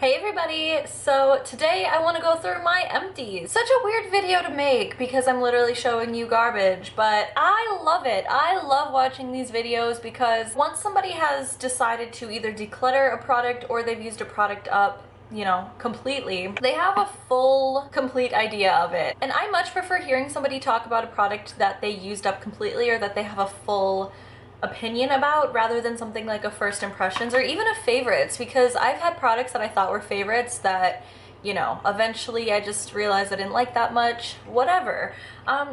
Hey everybody! So today I want to go through my empties. Such a weird video to make because I'm literally showing you garbage, but I love it. I love watching these videos because once somebody has decided to either declutter a product or they've used a product up, you know, completely, they have a full, complete idea of it. And I much prefer hearing somebody talk about a product that they used up completely or that they have a full opinion about rather than something like a first impressions or even a favorites, because I've had products that I thought were favorites that, you know, eventually I just realized I didn't like that much, whatever.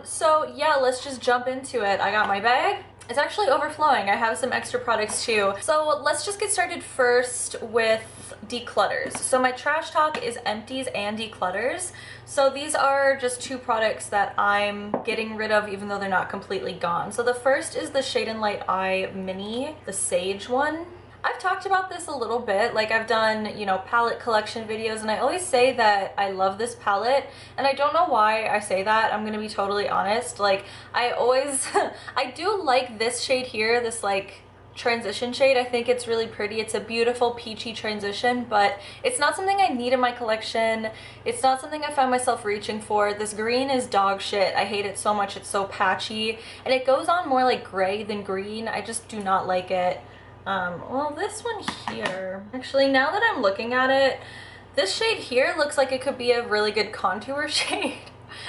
So yeah, let's just jump into it. I got my bag. It's actually overflowing. I have some extra products too. So let's just get started first with declutters. So my trash talk is empties and declutters. So these are just two products that I'm getting rid of even though they're not completely gone. So the first is the Shade and Light Eye Mini, the Sage one. I've talked about this a little bit, like I've done, you know, palette collection videos, and I always say that I love this palette, and I don't know why I say that. I'm gonna be totally honest. Like, I always, I do like this shade here, this like transition shade. I think it's really pretty. It's a beautiful peachy transition, but it's not something I need in my collection. It's not something I find myself reaching for. This green is dog shit. I hate it so much. It's so patchy, and it goes on more like gray than green. I just do not like it. Well, this one here, actually, now that I'm looking at it, this shade here looks like it could be a really good contour shade.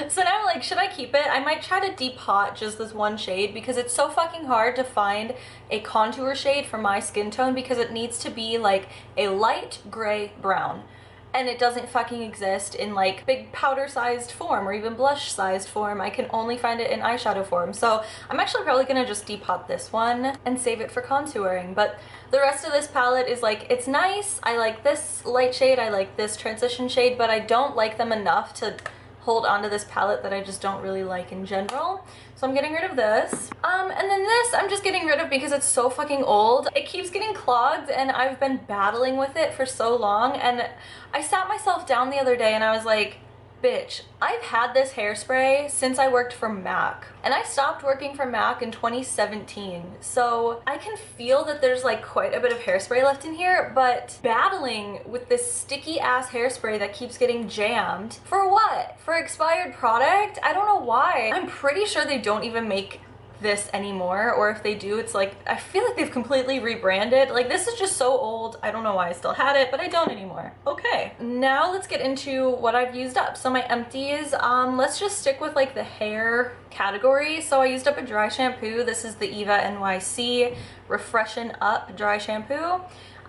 So now I'm like, should I keep it? I might try to depot just this one shade because it's so fucking hard to find a contour shade for my skin tone because it needs to be like a light gray brown. And it doesn't fucking exist in like big powder sized form or even blush sized form. I can only find it in eyeshadow form. So I'm actually probably gonna just depot this one and save it for contouring. But the rest of this palette is like, it's nice. I like this light shade, I like this transition shade, but I don't like them enough to hold onto this palette that I just don't really like in general. So I'm getting rid of this. And then this I'm just getting rid of because it's so fucking old. It keeps getting clogged and I've been battling with it for so long, and I sat myself down the other day and I was like, bitch, I've had this hairspray since I worked for MAC, and I stopped working for MAC in 2017. So I can feel that there's like quite a bit of hairspray left in here, but battling with this sticky ass hairspray that keeps getting jammed. For what? For expired product? I don't know why. I'm pretty sure they don't even make this anymore, or if they do, it's like, I feel like they've completely rebranded. Like, this is just so old. I don't know why I still had it, but I don't anymore. Okay, now let's get into what I've used up. So my empties, let's just stick with like the hair category. So I used up a dry shampoo. This is the Eva NYC Refreshen Up dry shampoo.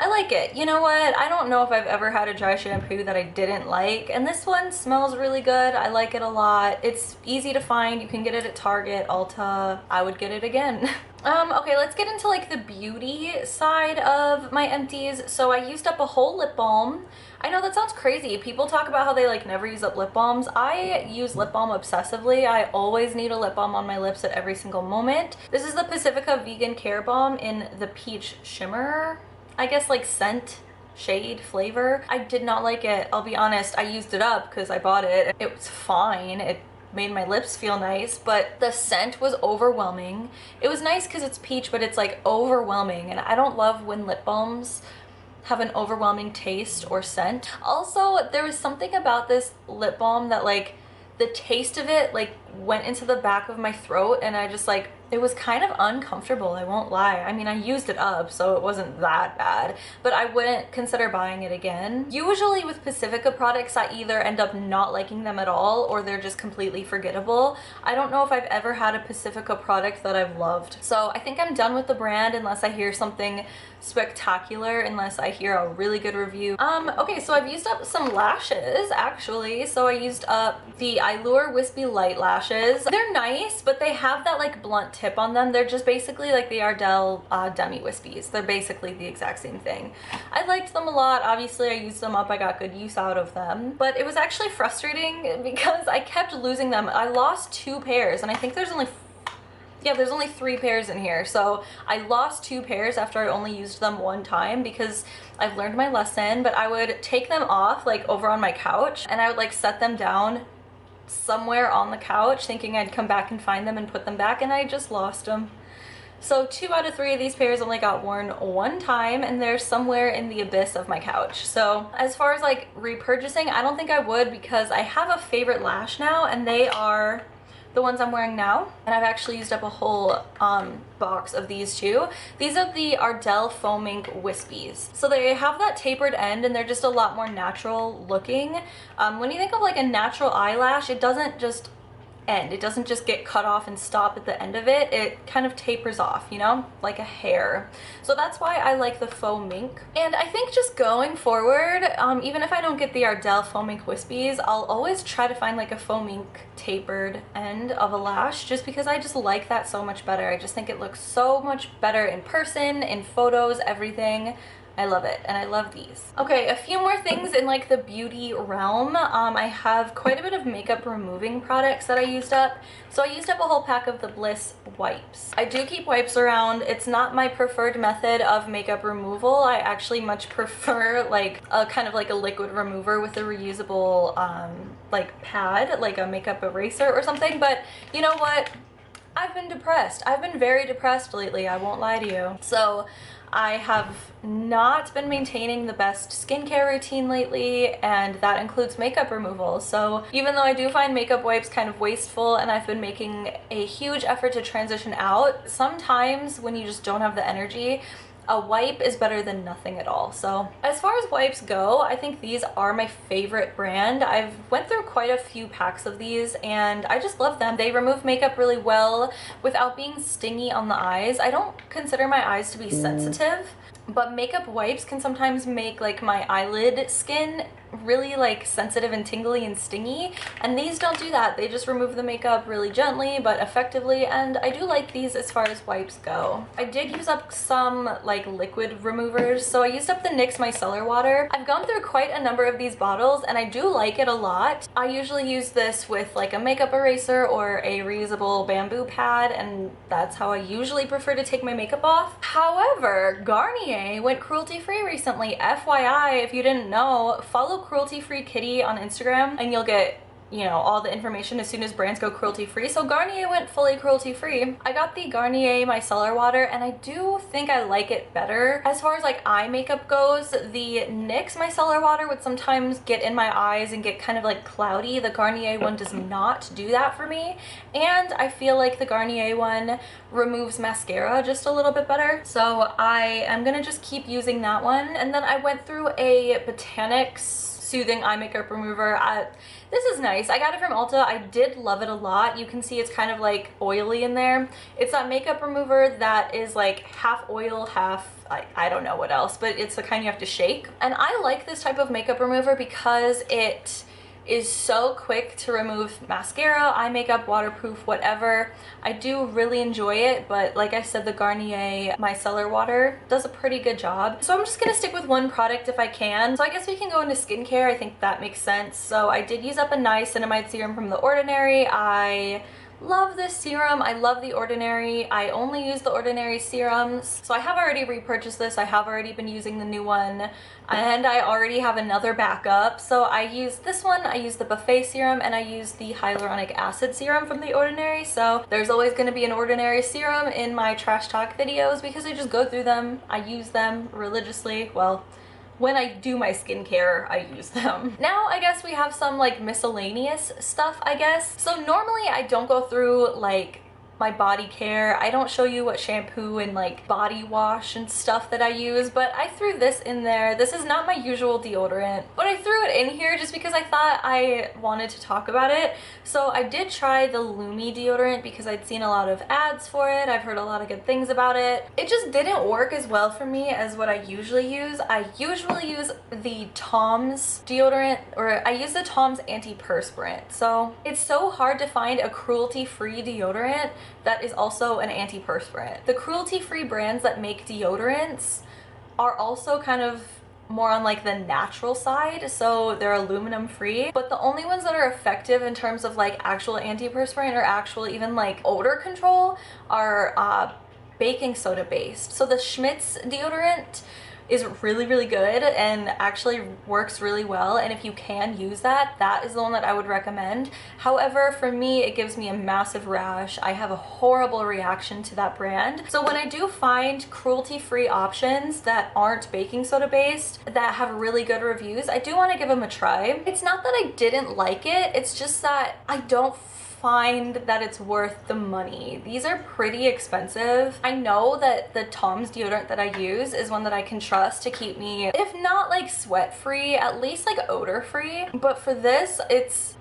I like it. You know what? I don't know if I've ever had a dry shampoo that I didn't like, and this one smells really good. I like it a lot. It's easy to find. You can get it at Target, Ulta. I would get it again. Okay, let's get into like the beauty side of my empties. So I used up a whole lip balm. I know that sounds crazy. People talk about how they like never use up lip balms. I use lip balm obsessively. I always need a lip balm on my lips at every single moment. This is the Pacifica Vegan Care Balm in the Peach Shimmer, I guess, like scent, shade, flavor. I did not like it. I'll be honest. I used it up because I bought it. It was fine. It made my lips feel nice, but the scent was overwhelming. It was nice because it's peach, but it's like overwhelming, and I don't love when lip balms have an overwhelming taste or scent. Also, there was something about this lip balm that like the taste of it like went into the back of my throat, and I just like, it was kind of uncomfortable, I won't lie. I mean, I used it up, so it wasn't that bad, but I wouldn't consider buying it again. Usually with Pacifica products, I either end up not liking them at all or they're just completely forgettable. I don't know if I've ever had a Pacifica product that I've loved. So I think I'm done with the brand unless I hear something spectacular, unless I hear a really good review. Okay, so I've used up some lashes, actually. So I used up the Allure Wispy Light lashes. They're nice, but they have that like blunt tip on them. They're just basically like the Ardell Demi Wispies. They're basically the exact same thing. I liked them a lot. Obviously I used them up. I got good use out of them, but it was actually frustrating because I kept losing them. I lost 2 pairs, and I think there's only there's only 3 pairs in here. So I lost 2 pairs after I only used them 1 time because I've learned my lesson. But I would take them off like over on my couch, and I would like set them down somewhere on the couch thinking I'd come back and find them and put them back, and I just lost them. So 2 out of 3 of these pairs only got worn one time, and they're somewhere in the abyss of my couch. So as far as like repurchasing, I don't think I would, because I have a favorite lash now, and they are the ones I'm wearing now, and I've actually used up a whole box of these too. These are the Ardell Foam Ink Wispies. So they have that tapered end, and they're just a lot more natural looking. When you think of like a natural eyelash, it doesn't just end. It doesn't just get cut off and stop at the end of it. It kind of tapers off, you know, like a hair. So that's why I like the foam ink. And I think just going forward, even if I don't get the Ardell Foam Ink Wispies, I'll always try to find like a foam ink tapered end of a lash, just because I just like that so much better. I just think it looks so much better in person, in photos, everything. I love it, and I love these. Okay, a few more things in like the beauty realm. I have quite a bit of makeup removing products that I used up. So I used up a whole pack of the Bliss wipes. I do keep wipes around. It's not my preferred method of makeup removal. I actually much prefer like a kind of like a liquid remover with a reusable like pad, like a makeup eraser or something. But you know what? I've been depressed. I've been very depressed lately, I won't lie to you. So I have not been maintaining the best skincare routine lately, and that includes makeup removal. So even though I do find makeup wipes kind of wasteful, and I've been making a huge effort to transition out, sometimes when you just don't have the energy, a wipe is better than nothing at all. So as far as wipes go, I think these are my favorite brand. I've went through quite a few packs of these, and I just love them. They remove makeup really well without being stingy on the eyes. I don't consider my eyes to be sensitive, but makeup wipes can sometimes make like my eyelid skin really like sensitive and tingly and stingy, and these don't do that. They just remove the makeup really gently but effectively, and I do like these as far as wipes go. I did use up some like liquid removers, so I used up the NYX micellar water. I've gone through quite a number of these bottles, and I do like it a lot. I usually use this with like a makeup eraser or a reusable bamboo pad, and that's how I usually prefer to take my makeup off. However, Garnier went cruelty-free recently. FYI, if you didn't know, follow Cruelty Free Kitty on Instagram and you'll get, you know, all the information as soon as brands go cruelty free. So Garnier went fully cruelty free. I got the Garnier micellar water, and I do think I like it better. As far as like eye makeup goes, the NYX micellar water would sometimes get in my eyes and get kind of like cloudy. The Garnier one does not do that for me, and I feel like the Garnier one removes mascara just a little bit better. So I am gonna just keep using that one. And then I went through a Botanics Soothing Eye Makeup Remover. This is nice. I got it from Ulta. I did love it a lot. You can see it's kind of like oily in there. It's that makeup remover that is like half oil, half I don't know what else, but it's the kind you have to shake. And I like this type of makeup remover because it is so quick to remove mascara, eye makeup, waterproof, whatever. I do really enjoy it, but like I said, the Garnier micellar water does a pretty good job. So I'm just gonna stick with one product if I can. So I guess we can go into skincare. I think that makes sense. So I did use up a niacinamide serum from The Ordinary. I love this serum. I love The Ordinary. I only use The Ordinary serums. So I have already repurchased this. I have already been using the new one, and I already have another backup. So I use this one, I use the Buffet serum, and I use the hyaluronic acid serum from The Ordinary. So there's always going to be an Ordinary serum in my trash talk videos because I just go through them. I use them religiously. Well, when I do my skincare, I use them. Now I guess we have some like miscellaneous stuff, I guess. So normally I don't go through like my body care. I don't show you what shampoo and like body wash and stuff that I use, but I threw this in there. This is not my usual deodorant, but I threw it in here just because I thought I wanted to talk about it. So I did try the Lumi deodorant because I'd seen a lot of ads for it. I've heard a lot of good things about it. It just didn't work as well for me as what I usually use. I usually use the Tom's deodorant, or I use the Tom's antiperspirant. So it's so hard to find a cruelty-free deodorant that is also an antiperspirant. The cruelty-free brands that make deodorants are also kind of more on like the natural side, so they're aluminum free, but the only ones that are effective in terms of like actual antiperspirant or actual even like odor control are baking soda based. So the Schmidt's deodorant is really, really good and actually works really well, and if you can use that, that is the one that I would recommend. However, for me, it gives me a massive rash. I have a horrible reaction to that brand. So when I do find cruelty-free options that aren't baking soda based that have really good reviews, I do want to give them a try. It's not that I didn't like it, it's just that I don't find that it's worth the money. These are pretty expensive. I know that the Tom's deodorant that I use is one that I can trust to keep me, if not like sweat free, at least like odor free. But for this, it's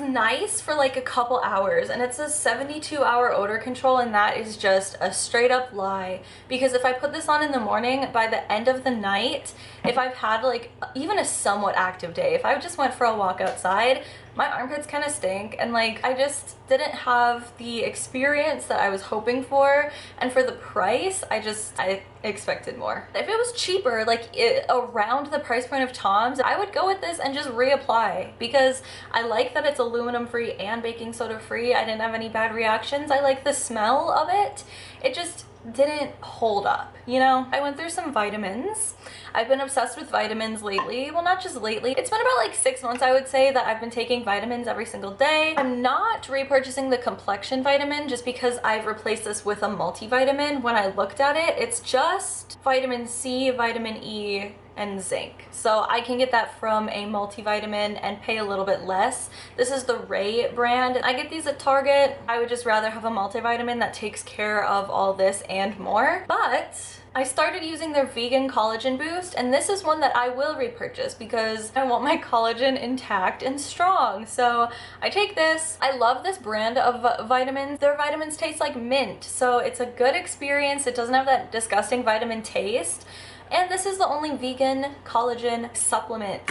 nice for like a couple hours, and it's a 72-hour odor control, and that is just a straight up lie, because if I put this on in the morning, by the end of the night, if I've had like even a somewhat active day, if I just went for a walk outside, my armpits kind of stink, and like I just didn't have the experience that I was hoping for, and for the price I expected more. If it was cheaper, like around the price point of Tom's, I would go with this and just reapply, because I like that it's aluminum free and baking soda free. I didn't have any bad reactions. I like the smell of it. It just didn't hold up, you know? I went through some vitamins. I've been obsessed with vitamins lately. Well, not just lately. It's been about like 6 months, I would say, that I've been taking vitamins every single day. I'm not repurchasing the complexion vitamin just because I've replaced this with a multivitamin. When I looked at it, it's just vitamin C, vitamin E, and zinc. So I can get that from a multivitamin and pay a little bit less. This is the Ray brand. I get these at Target. I would just rather have a multivitamin that takes care of all this and more. But I started using their vegan collagen boost, and this is one that I will repurchase because I want my collagen intact and strong. So I take this. I love this brand of vitamins. Their vitamins taste like mint, so it's a good experience. It doesn't have that disgusting vitamin taste. And this is the only vegan collagen supplement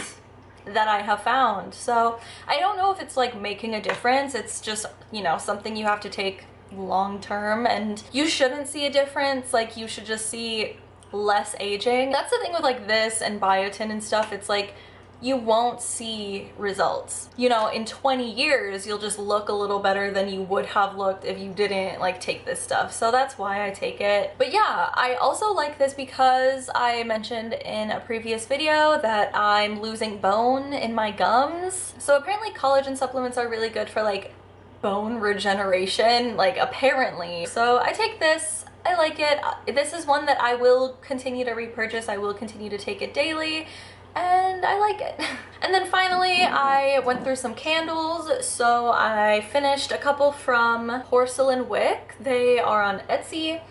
that I have found. So I don't know if it's like making a difference. It's just, you know, something you have to take long term, and you shouldn't see a difference. Like, you should just see less aging. That's the thing with like this and biotin and stuff. It's like you won't see results. You know, in 20 years, you'll just look a little better than you would have looked if you didn't like take this stuff. So that's why I take it. But yeah, I also like this because I mentioned in a previous video that I'm losing bone in my gums. So apparently collagen supplements are really good for like bone regeneration, like apparently. So I take this. I like it. This is one that I will continue to repurchase. I will continue to take it daily, and I like it. And then finally, I went through some candles. So I finished a couple from Porcelain Wick. They are on Etsy.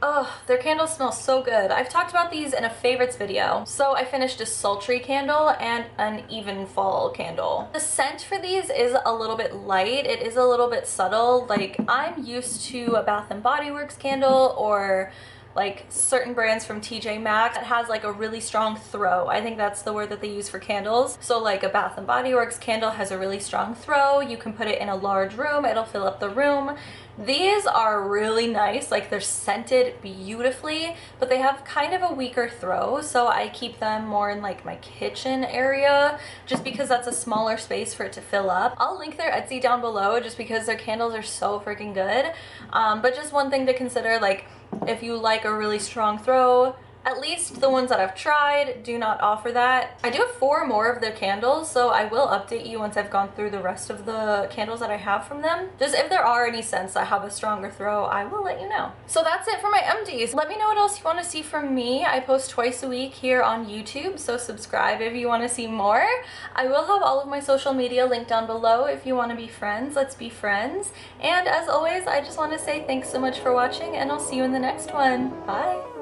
Oh, their candles smell so good. I've talked about these in a favorites video. So I finished a sultry candle and an even fall candle. The scent for these is a little bit light. It is a little bit subtle. Like, I'm used to a Bath & Body Works candle, or like certain brands from TJ Maxx that has like a really strong throw. I think that's the word that they use for candles. So like a Bath & Body Works candle has a really strong throw. You can put it in a large room. It'll fill up the room. These are really nice. Like, they're scented beautifully, but they have kind of a weaker throw. So I keep them more in like my kitchen area, just because that's a smaller space for it to fill up. I'll link their Etsy down below just because their candles are so freaking good. But just one thing to consider, like, if you like a really strong throw, at least the ones that I've tried do not offer that. I do have 4 more of their candles, so I will update you once I've gone through the rest of the candles that I have from them. Just if there are any scents that have a stronger throw, I will let you know. So that's it for my empties. Let me know what else you want to see from me. I post twice a week here on YouTube, so subscribe if you want to see more. I will have all of my social media linked down below if you want to be friends. Let's be friends. And as always, I just want to say thanks so much for watching, and I'll see you in the next one. Bye!